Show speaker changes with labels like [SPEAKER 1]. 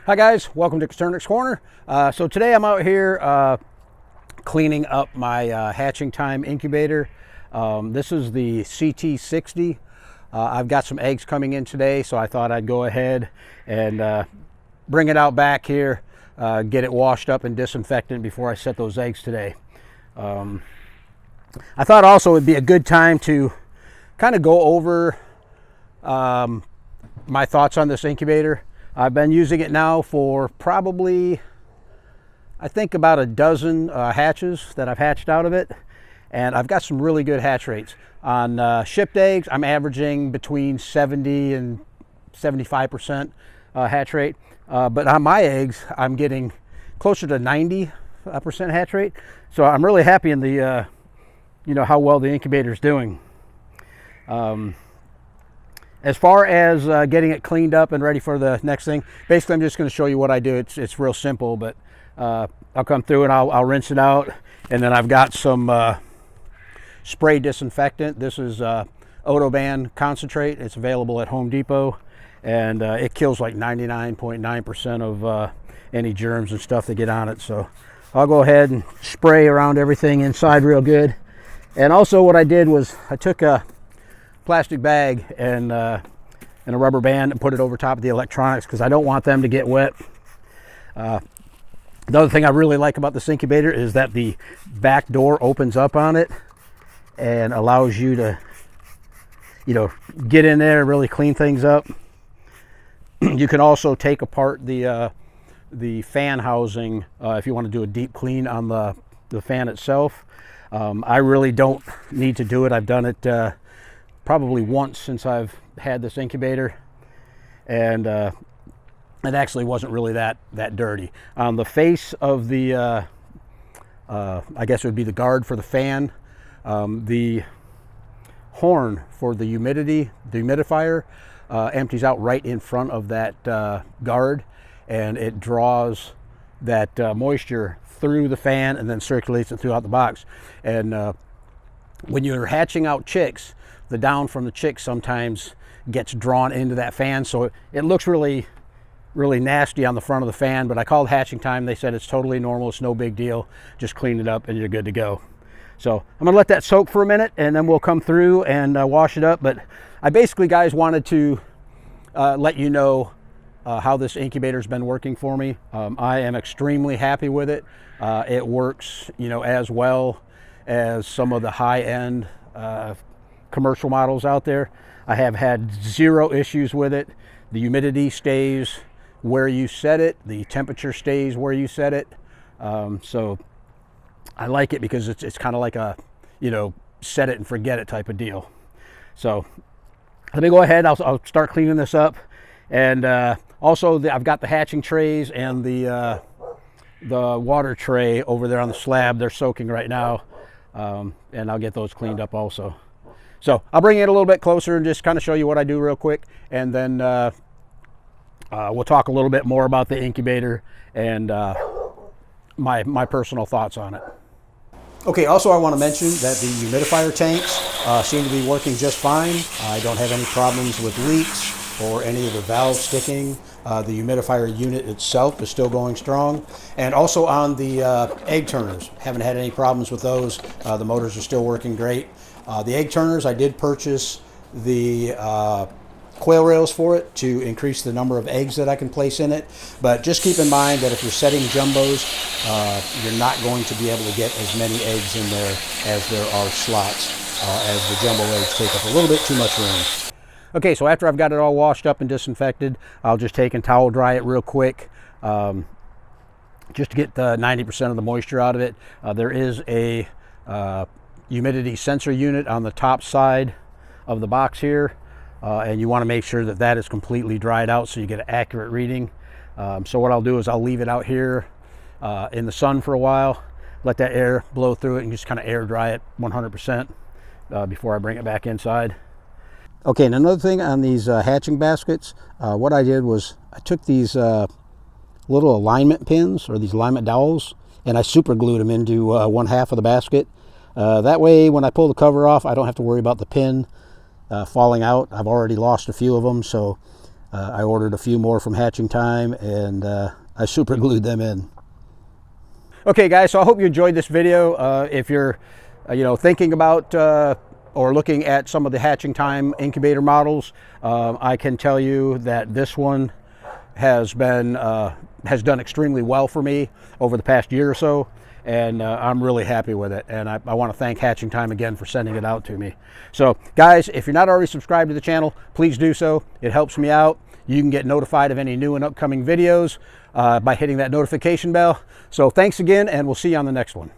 [SPEAKER 1] Hi guys, welcome to Coturnix Corner. So today I'm out here cleaning up my hatching time incubator. This is the CT-60. I've got some eggs coming in today, so I thought I'd go ahead and bring it out back here, get it washed up and disinfectant before I set those eggs today. I thought also it'd be a good time to kind of go over my thoughts on this incubator. I've been using it now for probably, I think, about a dozen hatches that I've hatched out of it, and I've got some really good hatch rates. On shipped eggs, I'm averaging between 70 and 75% hatch rate, but on my eggs, I'm getting closer to 90% hatch rate. So I'm really happy in the, how well the incubator is doing. As far as getting it cleaned up and ready for the next thing, basically I'm just going to show you what I do. It's real simple, but I'll come through and I'll rinse it out, and then I've got some spray disinfectant. This is Odoban concentrate. It's available at Home Depot, and it kills like 99.9% of any germs and stuff that get on it. So I'll go ahead and spray around everything inside real good. And also what I did was I took a plastic bag and a rubber band and put it over top of the electronics because I don't want them to get wet. The other thing I really like about this incubator is that the back door opens up on it and allows you to, get in there and really clean things up. You can also take apart the fan housing if you want to do a deep clean on the fan itself. I really don't need to do it. I've done it probably once since I've had this incubator, and it actually wasn't really that dirty. On the face of the I guess it would be the guard for the fan, the horn for the humidifier empties out right in front of that guard, and it draws that moisture through the fan and then circulates it throughout the box. And when you're hatching out chicks, the down from the chicks sometimes gets drawn into that fan, so it looks really nasty on the front of the fan. But I called hatching time. They said it's totally normal, it's no big deal, just clean it up and you're good to go. So I'm gonna let that soak for a minute, and then we'll come through and wash it up. But I basically, guys, wanted to let you know how this incubator's been working for me. I am extremely happy with it. It works as well as some of the high-end commercial models out there. I have had zero issues with it. The humidity stays where you set it. The temperature stays where you set it. So I like it because it's kind of like a, set it and forget it type of deal. So let me go ahead. I'll start cleaning this up. And also I've got the hatching trays and the water tray over there on the slab. They're soaking right now. And I'll get those cleaned up also. So I'll bring it a little bit closer and just kind of show you what I do real quick, and then we'll talk a little bit more about the incubator and my personal thoughts on it. Okay, also I want to mention that the humidifier tanks seem to be working just fine. I don't have any problems with leaks or any of the valves sticking. The humidifier unit itself is still going strong. And also on the egg turners, haven't had any problems with those. The motors are still working great. The egg turners, I did purchase the coil rails for it to increase the number of eggs that I can place in it. But just keep in mind that if you're setting jumbos, you're not going to be able to get as many eggs in there as there are slots, as the jumbo eggs take up a little bit too much room. Okay, so after I've got it all washed up and disinfected, I'll just take and towel dry it real quick, just to get the 90% of the moisture out of it. There is a humidity sensor unit on the top side of the box here, and you want to make sure that that is completely dried out so you get an accurate reading. So what I'll do is I'll leave it out here in the sun for a while, let that air blow through it, and just kind of air dry it 100% before I bring it back inside. Okay, and another thing on these hatching baskets, what I did was I took these little alignment pins, or these alignment dowels, and I super glued them into one half of the basket. That way when I pull the cover off, I don't have to worry about the pin falling out. I've already lost a few of them, so I ordered a few more from Hatching Time, and I super glued them in. Okay guys, so I hope you enjoyed this video. If you're thinking about or looking at some of the Hatching Time incubator models, I can tell you that this one has done extremely well for me over the past year or so, and I'm really happy with it. And I want to thank Hatching Time again for sending it out to me. So guys, if you're not already subscribed to the channel, please do so. It helps me out. You can get notified of any new and upcoming videos by hitting that notification bell. So thanks again, and we'll see you on the next one.